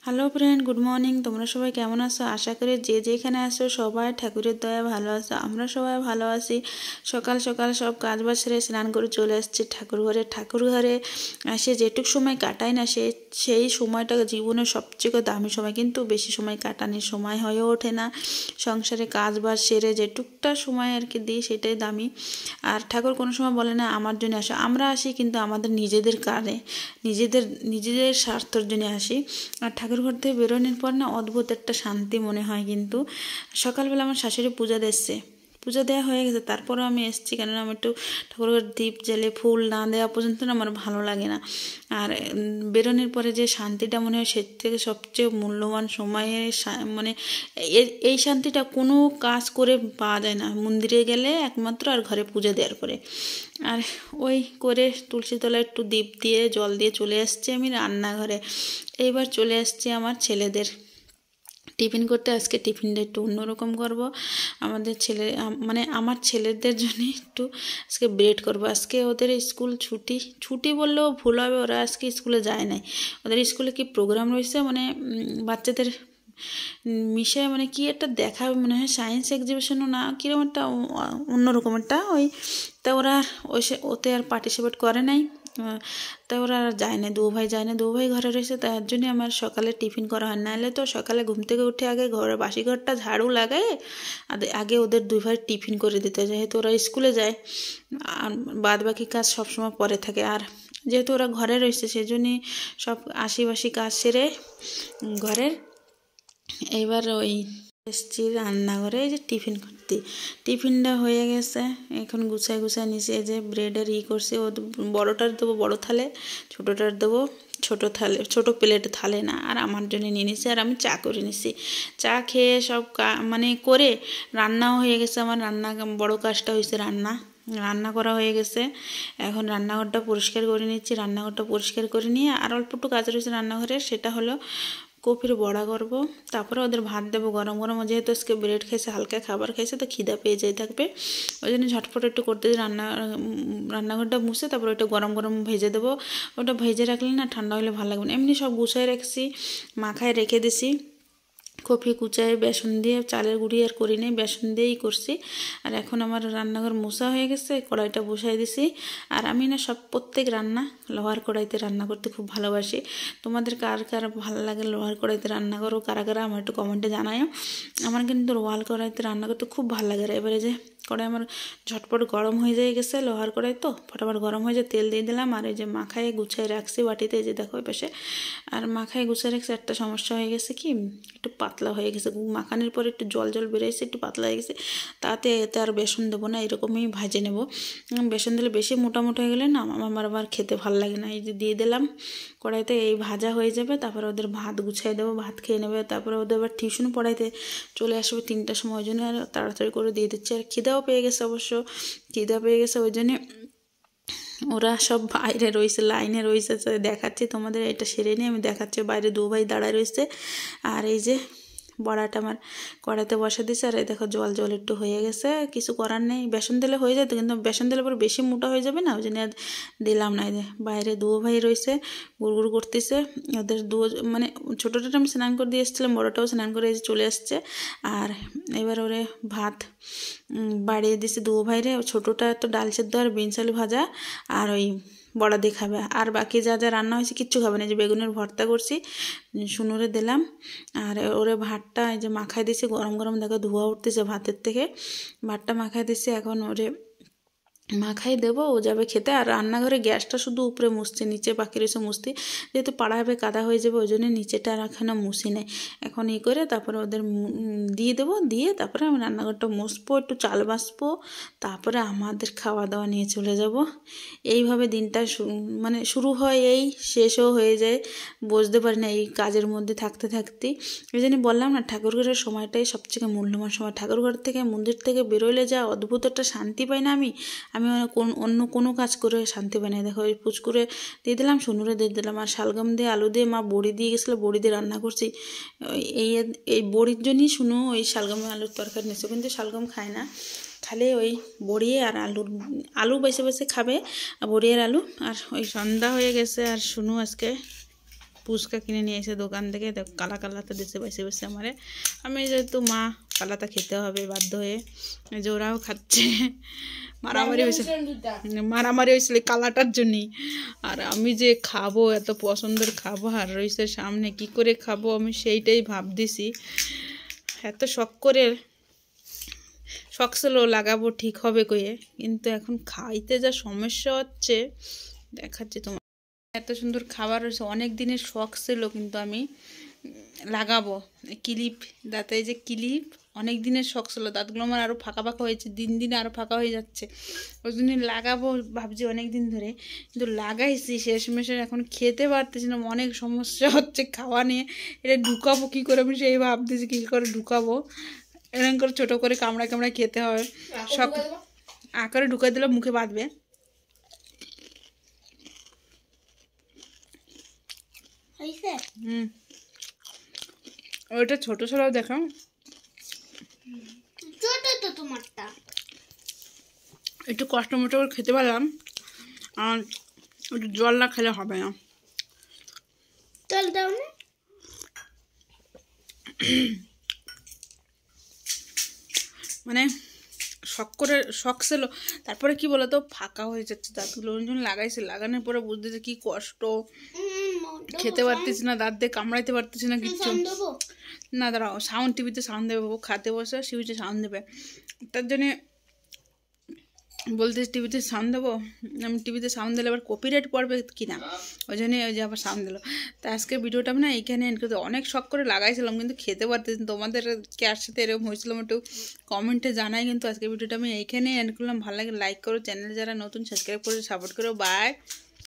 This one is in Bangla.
Hello friend, good morning. তোমরা সবাই কেমন আছো? আশা করি যে যেখানে আছো সবাই ঠাকুরের দয়া ভালো আছো। আমরা সবাই ভালো আছি। সকাল সকাল সব কাজ বাজ সেরে স্নান করে চলে আসছি ঠাকুর ঘরে এসে যেটুক সময় কাটাই না সেই সময়টা জীবনের সবচেয়ে দামি সময়, কিন্তু বেশি সময় কাটানোর সময় হয়ে ওঠে না। সংসারে কাজ বাজ সেরে যেটুকটা সময় আর কি দিই সেটাই দামি। আর ঠাকুর কোনো সময় বলে না আমার জন্য আসো, আমরা আসি কিন্তু আমাদের নিজেদের কারণে, নিজেদের স্বার্থের জন্য আসি। আর ঠাকুর ঘর থেকে বেরোনোর পর না অদ্ভুত একটা শান্তি মনে হয়। কিন্তু সকালবেলা আমার শাশুড়ি পূজা দেওয়া হয়ে গেছে, তারপরেও আমি এসেছি, কেননা আমি একটু ঠাকুরের দীপ জ্বেলে ফুল না দেওয়া পর্যন্ত না আমার ভালো লাগে না। আর বেরোনোর পরে যে শান্তিটা মনে হয় সে থেকে সবচেয়ে মূল্যবান সময়ে মানে এই শান্তিটা কোনো কাজ করে পাওয়া যায় না, মন্দিরে গেলে একমাত্র, আর ঘরে পুজো দেওয়ার পরে। আর ওই করে তুলসী তলায় একটু দীপ দিয়ে জল দিয়ে চলে আসছি আমি রান্নাঘরে। এইবার চলে আসছি আমার ছেলেদের টিফিন করতে। আজকে টিফিনটা একটু অন্যরকম করব। আমাদের মানে আমার ছেলেদের জন্য একটু আজকে ব্রেড করব। আজকে ওদের স্কুল ছুটি বললেও ভুল হবে, ওরা আজকে স্কুলে যায় নাই। ওদের স্কুলে কি প্রোগ্রাম রয়েছে, মানে বাচ্চাদের মিশে মানে কি একটা দেখাবে মনে হয়, সায়েন্স এক্সিবিশনও না, কীরকম একটা অন্যরকম একটা তা ওরা ওতে আর পার্টিসিপেট করে নাই। তাই ওরা আর যায় না, দু ভাই ঘরে রয়েছে, তার জন্য আমার সকালে টিফিন করা হয়। নাহলে তো সকালে ঘুম থেকে উঠে আগে বাসি ঘরটা ঝাড়ু লাগায় আগে ওদের দুই ভাই টিফিন করে দিতে, যেহেতু ওরা স্কুলে যায়। আর বাদ বাকি কাজ সবসময় পরে থাকে। আর যেহেতু ওরা ঘরে রয়েছে সেই জন্যই সব আশিবাসি কাজ সেরে ঘরের এইবার ওই এসছি রান্নাঘরে, এই যে টিফিন করতে। টিফিনটা হয়ে গেছে, এখন গুছায় নিচে এই যে ব্রেডের করছি। ও বড়োটার দেবো বড়ো থালে, ছোটোটার দেবো ছোটো প্লেট থালে না। আর আমার জন্য নিয়ে নিছি, আর আমি চা করে নিছি। চা খেয়ে সব মানে করে রান্নাও হয়ে গেছে আমার। বড়ো কাজটা হয়েছে রান্না করা হয়ে গেছে। এখন রান্নাঘরটা পরিষ্কার করে নিচ্ছি। রান্নাঘরটা পরিষ্কার করে নিয়ে আর অল্প একটু কাজ রয়েছে রান্নাঘরে, সেটা হলো কপির বড়া করব। তারপরে ওদের ভাত দেবো গরম গরম, যেহেতু আজকে ব্রেড খেয়েছে, হালকা খাবার খেয়েছে, তো খিদা পেয়ে যেয়ে থাকবে। ওই জন্য ঝটফট একটু করতে দিই। রান্নাঘরটা মুছে তারপরে ওটা গরম গরম ভেজে দেবো। ওটা ভেজে রাখলে না ঠান্ডা হলে ভালো লাগবে না। এমনি সব গুছাই রাখছি, মাখায় রেখে দিছি। কপি কুচায় বেসন দিয়ে, চালের গুঁড়ি আর করি নেই, বেসন দিয়েই করছি। আর এখন আমার রান্নাঘর মোছা হয়ে গেছে, কড়াইটা বসাই দিছি। আর আমি না প্রত্যেক রান্না লোহার কড়াইতে রান্না করতে খুব ভালোবাসি। তোমাদের কার কার ভালো লাগে লোহার কড়াইতে রান্না করো, কারা আমার একটু কমেন্টে জানাও। আমার কিন্তু লোহার কড়াইতে রান্না করতে খুব ভালো লাগে। এবারে যে কড়াই আমার ঝটপট গরম হয়ে যায় গেছে, লোহার কড়াই তো ফটাফট গরম হয়ে যায়, তেল দিয়ে দিলাম। আর এই যে মাখায় গুছিয়ে রাখছি বাটিতে, এই যে দেখো ওই পাশে। আর মাখায় গুছিয়ে রাখছি, একটা সমস্যা হয়ে গেছে কি, একটু পাতলা হয়ে গেছে। মাখানোর পরে একটু জল বেরিয়েছে, একটু পাতলা হয়ে গেছে। এতে আর বেসন দেবো না, এরকমই ভাজে নেব। বেসন দিলে বেশি মোটা হয়ে গেলে না আমার আবার খেতে ভালো লাগে না। এই যে দিয়ে দিলাম কড়াইতে, এই ভাজা হয়ে যাবে। তারপরে ওদের ভাত গুছিয়ে দেবো, ভাত খেয়ে নেবে। তারপরে ওদের আবার টিউশন পড়াইতে চলে আসবে 3টার সময়, ওই জন্য আর তাড়াতাড়ি করে দিয়ে দিচ্ছি। আর খিদাও পেয়ে গেছে, ওই জন্যে ওরা সব বাইরে রয়েছে, লাইনে রয়েছে। দেখাচ্ছি তোমাদের, এটা সেরে নিয়ে আমি দেখাচ্ছি। বাইরে দু ভাই দাঁড়ায় রয়েছে। আর এই যে বড়াটা আমার কড়াইতে বসা দিচ্ছে। আর এই দেখো জল একটু হয়ে গেছে, কিছু করার নেই। বেসন দিলে হয়ে যেত, কিন্তু বেসন দিলে পরে বেশি মোটা হয়ে যাবে না, ওই জন্য দিলাম না। এই যে বাইরে দু ভাই রয়েছে, গুড় করতেছে। ওদের মানে ছোটোটা আমি স্নান করে দিয়ে এসেছিলাম, বড়োটাও স্নান করে চলে আসছে। আর এবার ওরে ভাত বাড়িয়ে দিছি দু ভাইরে। ছোটোটা তো ডাল সেদ্ধ আর বিনস আলু ভাজা আর ওই বড়া দিয়ে খাবে। আর বাকি যা রান্না হয়েছে কিচ্ছু খাবে না। যে বেগুনের ভর্তা করছি, শুনুরে দিলাম। আর ওরে ভাতটা এই যে মাখাই দিছি, গরম গরম দেখো ধোয়া উঠতেছে ভাতের থেকে। ভাতটা মাখাই দিছি, এখন ওরে মাখাই দেবো, ও যাবে খেতে। আর রান্নাঘরে গ্যাসটা শুধু উপরে মুছছে, নিচে বাকি রয়েছে মুছতে, যেহেতু পাড়া হবে কাদা হয়ে যাবে, ওই জন্য নিচেটা আর এখানে মুছি নেই। এখন করে তারপরে ওদের দিয়ে দেবো, দিয়ে তারপরে আমি রান্নাঘরটা মুছবো, একটু চাল বাছবো, তারপরে আমাদের খাওয়া দাওয়া নিয়ে চলে যাব। এইভাবে দিনটা মানে শুরু হয়, এই শেষও হয়ে যায়, বুঝতে পারি না এই কাজের মধ্যে থাকতে। এই জন্য বললাম না, ঠাকুরঘরের সময়টাই সবথেকে মূল্যবান সময়। ঠাকুরঘর থেকে মন্দির থেকে বেরোলে যা অদ্ভুত একটা শান্তি পাই না আমি অন্য কোনো কাজ করে শান্তি পাই না। দেখো ওই পুচকুরে দিয়ে দিলাম, শুনুরে দিয়ে দিলাম। আর শালগম দিয়ে আলু দিয়ে মা বড়ি দিয়ে গেছিলো, বড়ি দিয়ে রান্না করছি। এই বড়ির জন্যই শুনু ওই শালগমের আলুর তরকারি নিচ্ছে, কিন্তু শালগম খায় না, খালি ওই বড়ি আর আলু বেছে খাবে, আর বড়ি আর আলু। আর ওই সন্ধ্যা হয়ে গেছে, আর শুনু আজকে ফুচকা কিনে নিয়ে এসে দোকান থেকে কালা কালাটা দিতে বসে বসে আমারে। আমি যেহেতু মা কালাটা খেতে হবে বাধ্য হয়ে, যে ওরাও খাচ্ছে। মারামারি হয়েছিল কালাটার জন্যই। আর আমি যে খাবো, এত পছন্দের খাবার রয়েছে সামনে, কি করে খাবো আমি সেইটাই ভাবতেছি। এত শখ করে শখ ছিল লাগাবো ঠিক হবে কয়ে, কিন্তু এখন খাইতে যা সমস্যা হচ্ছে দেখাচ্ছি তোমার। এত সুন্দর খাবার রয়েছে, অনেক দিনের শখ ছিল কিন্তু আমি লাগাবো ক্লিপ দাঁতে, যে ক্লিপ অনেক দিনের শখ ছিল। দাঁতগুলো আমার আরও ফাঁকা ফাঁকা হয়েছে, দিন দিন আরও ফাঁকা হয়ে যাচ্ছে। ওই জন্য লাগাবো ভাবছি অনেক দিন ধরে, কিন্তু লাগাইছি শেষমেশে এখন খেতে পারতেছি না, অনেক সমস্যা হচ্ছে খাওয়া নিয়ে। এটা ঢুকাবো কী করে আমি সেই ভাবতেছি, কী করে ঢুকাবো। এরকম করে ছোটো করে কামড়ায় কামড়ায় খেতে হয়, সব আকারে ঢুকাই দিলে মুখে বাঁধবে। ওইটা ছোট ছোট দেখো, তোমারটা একটু কষ্ট মতো করে খেতে পারলাম, আর একটু জল না খেলে হবে না। জল দাও না। মানে শখ ছিল, তারপরে কি বলতো ফাঁকা হয়ে যাচ্ছে দাঁতগুলো। ওই জন্য লাগাইছি, লাগানোর পরে বুঝতেছি কি কষ্ট, খেতে পারতেছি না, দাঁত দিয়ে কামড়াইতে পারতেছি না কিচ্ছু না। দাঁড়াও, সাউন্ড টিভিতে সাউন্ড দেবে, খাতে বসে শিউতে সাউন্ড দেবে, তার জন্যে বলতে টিভিতে সাউন্ড দেবো। আমি টিভিতে সাউন্ড দিলে আবার কপিরাইট পড়বে কি না, ওই জন্যে ওই যে আবার সাউন্ড দিল। তা আজকে ভিডিওটা আমি না এইখানে এন্ড করতে, অনেক শখ করে লাগাইছিলাম কিন্তু খেতে পারতেছি। তোমাদের কার সাথে এরকম হয়েছিলাম একটু কমেন্টে জানাই। কিন্তু আজকে ভিডিওটা আমি এইখানে এন্ড করলাম। ভালো লাগে লাইক করো, চ্যানেল যারা নতুন সাবস্ক্রাইব করে সাপোর্ট করো। বাই।